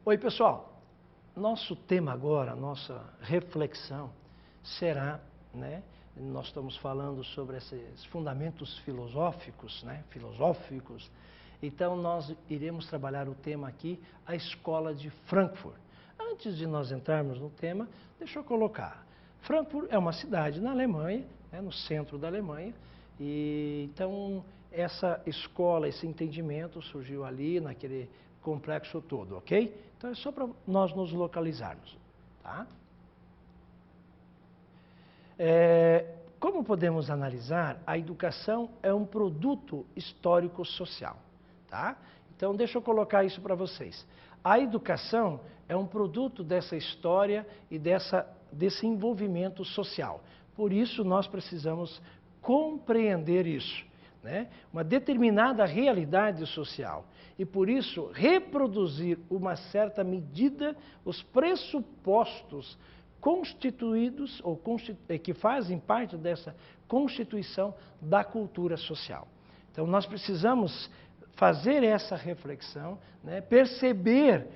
Oi, pessoal. Nosso tema agora, nossa reflexão será, nós estamos falando sobre esses fundamentos filosóficos, filosóficos. Então, nós iremos trabalhar o tema aqui, a Escola de Frankfurt. Antes de nós entrarmos no tema, deixa eu colocar. Frankfurt é uma cidade na Alemanha, no centro da Alemanha, e então essa escola, esse entendimento surgiu ali naquele complexo todo, ok? Então é só para nós nos localizarmos, tá? Como podemos analisar, a educação é um produto histórico-social, tá? Então deixa eu colocar isso para vocês. A educação é um produto dessa história e desse envolvimento social. Por isso nós precisamos compreender isso, uma determinada realidade social. E por isso reproduzir uma certa medida os pressupostos constituídos ou que fazem parte dessa constituição da cultura social. Então nós precisamos fazer essa reflexão, perceber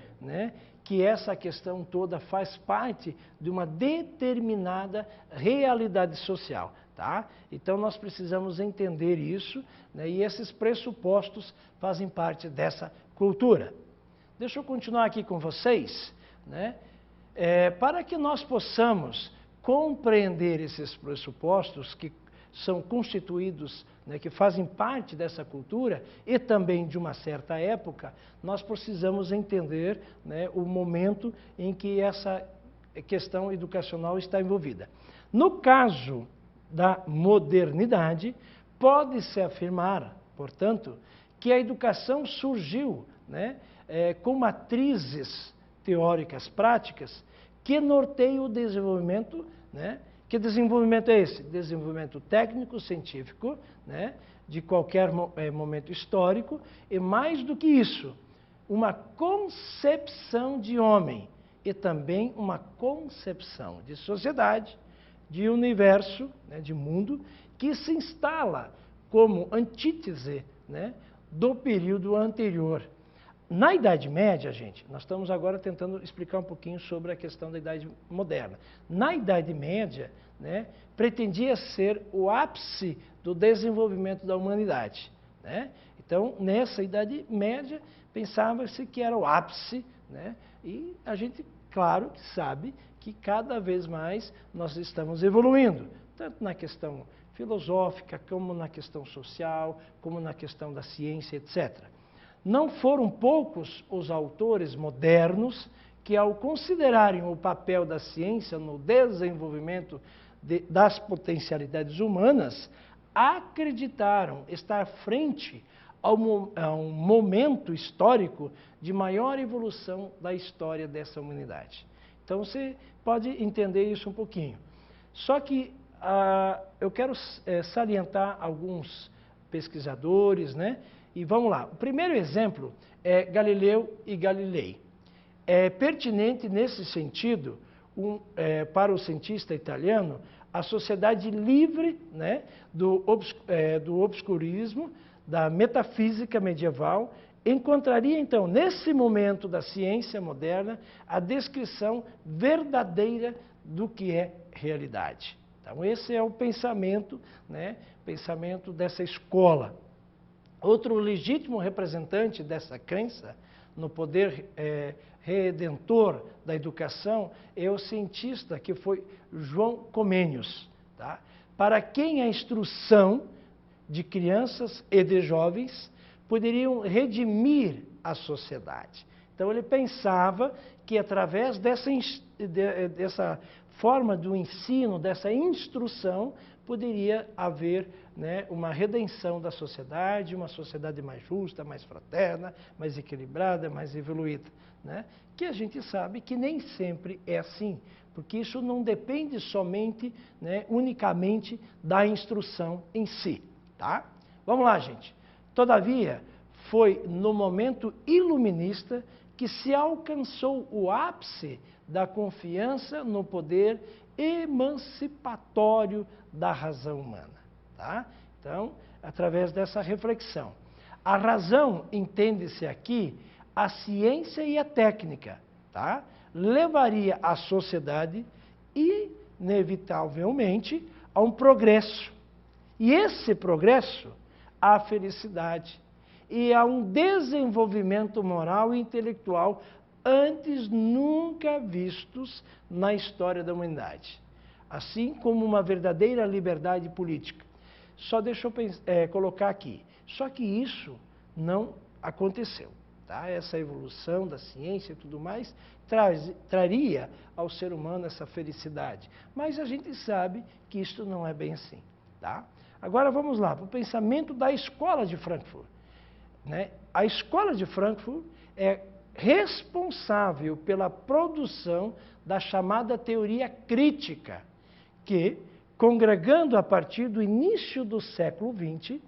que essa questão toda faz parte de uma determinada realidade social. Tá? Então nós precisamos entender isso, e esses pressupostos fazem parte dessa cultura. Deixa eu continuar aqui com vocês, para que nós possamos compreender esses pressupostos que são constituídos, que fazem parte dessa cultura e também de uma certa época, nós precisamos entender o momento em que essa questão educacional está envolvida. No caso da modernidade, pode-se afirmar, portanto, que a educação surgiu com matrizes teóricas práticas que norteiam o desenvolvimento. Que desenvolvimento é esse? Desenvolvimento técnico, científico, de qualquer momento histórico, e mais do que isso, uma concepção de homem e também uma concepção de sociedade, de universo, de mundo, que se instala como antítese do período anterior. Na Idade Média, gente, nós estamos agora tentando explicar um pouquinho sobre a questão da Idade Moderna. Na Idade Média, pretendia ser o ápice do desenvolvimento da humanidade. Então, nessa Idade Média, pensava-se que era o ápice, e a gente, claro, sabe que cada vez mais nós estamos evoluindo, tanto na questão filosófica, como na questão social, como na questão da ciência, etc. Não foram poucos os autores modernos que, ao considerarem o papel da ciência no desenvolvimento das potencialidades humanas, acreditaram estar frente a um momento histórico de maior evolução da história dessa humanidade. Então você pode entender isso um pouquinho. Só que eu quero salientar alguns pesquisadores, e vamos lá. O primeiro exemplo é Galileu e Galilei. É pertinente nesse sentido, para o cientista italiano, a sociedade livre do obscurismo, da metafísica medieval, encontraria então, nesse momento da ciência moderna, a descrição verdadeira do que é realidade. Então esse é o pensamento, pensamento dessa escola. Outro legítimo representante dessa crença no poder redentor da educação é o cientista que foi João Comênios, tá? Para quem a instrução de crianças e de jovens poderiam redimir a sociedade. Então ele pensava que através dessa forma do ensino, dessa instrução, poderia haver uma redenção da sociedade, uma sociedade mais justa, mais fraterna, mais equilibrada, mais evoluída. Que a gente sabe que nem sempre é assim, porque isso não depende somente, unicamente da instrução em si. Tá? Vamos lá, gente. Todavia, foi no momento iluminista que se alcançou o ápice da confiança no poder emancipatório da razão humana. Tá? Então, através dessa reflexão. A razão entende-se aqui a ciência e a técnica, tá? Levaria a sociedade, inevitavelmente, a um progresso. E esse progresso, a felicidade e a um desenvolvimento moral e intelectual antes nunca vistos na história da humanidade, assim como uma verdadeira liberdade política. Só deixa eu colocar aqui, só que isso não aconteceu. Tá? Essa evolução da ciência e tudo mais traria ao ser humano essa felicidade, mas a gente sabe que isso não é bem assim. Tá? Agora vamos lá, para o pensamento da Escola de Frankfurt. Né? A Escola de Frankfurt é responsável pela produção da chamada teoria crítica, que, congregando a partir do início do século XX,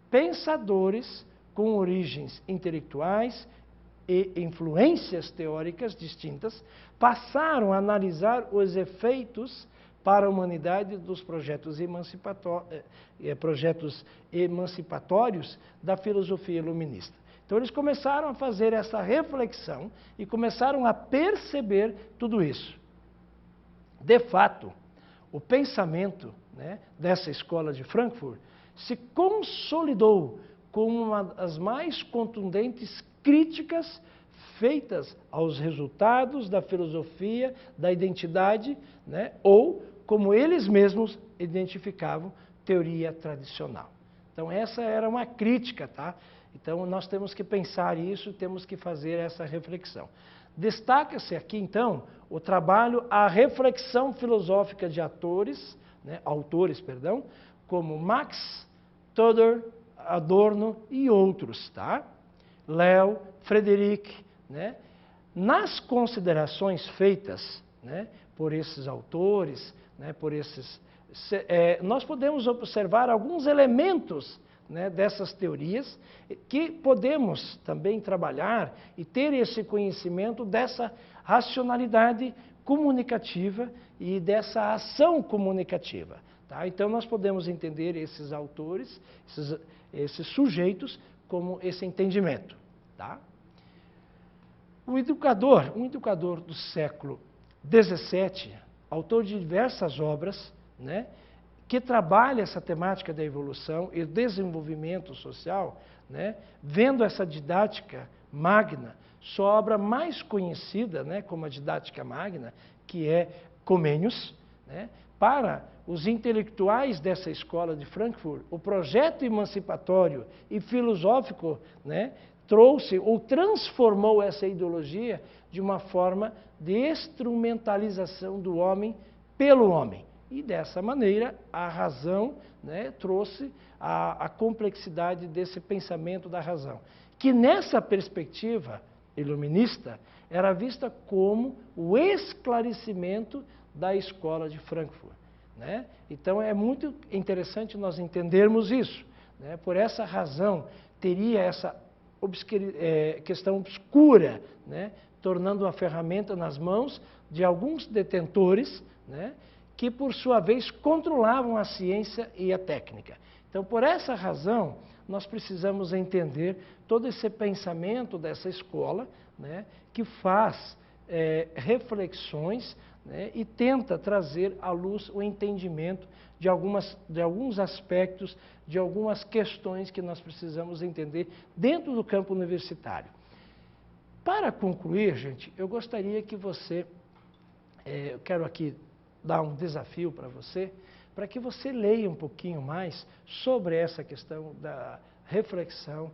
pensadores com origens intelectuais e influências teóricas distintas passaram a analisar os efeitos para a humanidade dos projetos emancipatórios da filosofia iluminista. Então eles começaram a fazer essa reflexão e começaram a perceber tudo isso. De fato, o pensamento, né, dessa escola de Frankfurt se consolidou como uma das mais contundentes críticas feitas aos resultados da filosofia da identidade, né, ou, como eles mesmos identificavam, teoria tradicional. Então essa era uma crítica, tá? Então nós temos que pensar isso, temos que fazer essa reflexão. Destaca-se aqui, então, o trabalho, a reflexão filosófica de autores, como Marx, Toder, Adorno e outros, tá? Léo, Frederick, né? Nas considerações feitas, né, por esses autores, né, nós podemos observar alguns elementos, né, dessas teorias que podemos também trabalhar e ter esse conhecimento dessa racionalidade comunicativa e dessa ação comunicativa. Tá? Então nós podemos entender esses autores, esses sujeitos, como esse entendimento. Tá? Um educador do século XVII, autor de diversas obras, né, que trabalha essa temática da evolução e desenvolvimento social, né, vendo essa didática magna, sua obra mais conhecida, né, como a didática magna, que é Comênios, né, para os intelectuais dessa escola de Frankfurt, o projeto emancipatório e filosófico, né, trouxe ou transformou essa ideologia de uma forma de instrumentalização do homem pelo homem. E dessa maneira, a razão, né, trouxe a complexidade desse pensamento da razão, que nessa perspectiva iluminista era vista como o esclarecimento da escola de Frankfurt. Né? Então é muito interessante nós entendermos isso. Né? Por essa razão, teria essa questão obscura, né, tornando uma ferramenta nas mãos de alguns detentores, né, que, por sua vez, controlavam a ciência e a técnica. Então, por essa razão, nós precisamos entender todo esse pensamento dessa escola, né, que faz reflexões, né, e tenta trazer à luz o entendimento de alguns aspectos, de algumas questões que nós precisamos entender dentro do campo universitário. Para concluir, gente, eu gostaria que você, eu quero aqui dar um desafio para que você leia um pouquinho mais sobre essa questão da reflexão,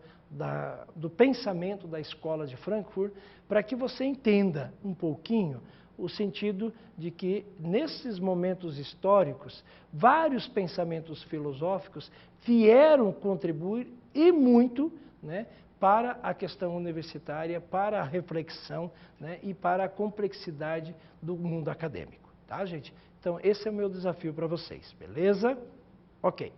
do pensamento da escola de Frankfurt, para que você entenda um pouquinho o sentido de que, nesses momentos históricos, vários pensamentos filosóficos vieram contribuir, e muito, né, para a questão universitária, para a reflexão, né, e para a complexidade do mundo acadêmico. Tá, gente? Então, esse é o meu desafio para vocês, beleza? Ok.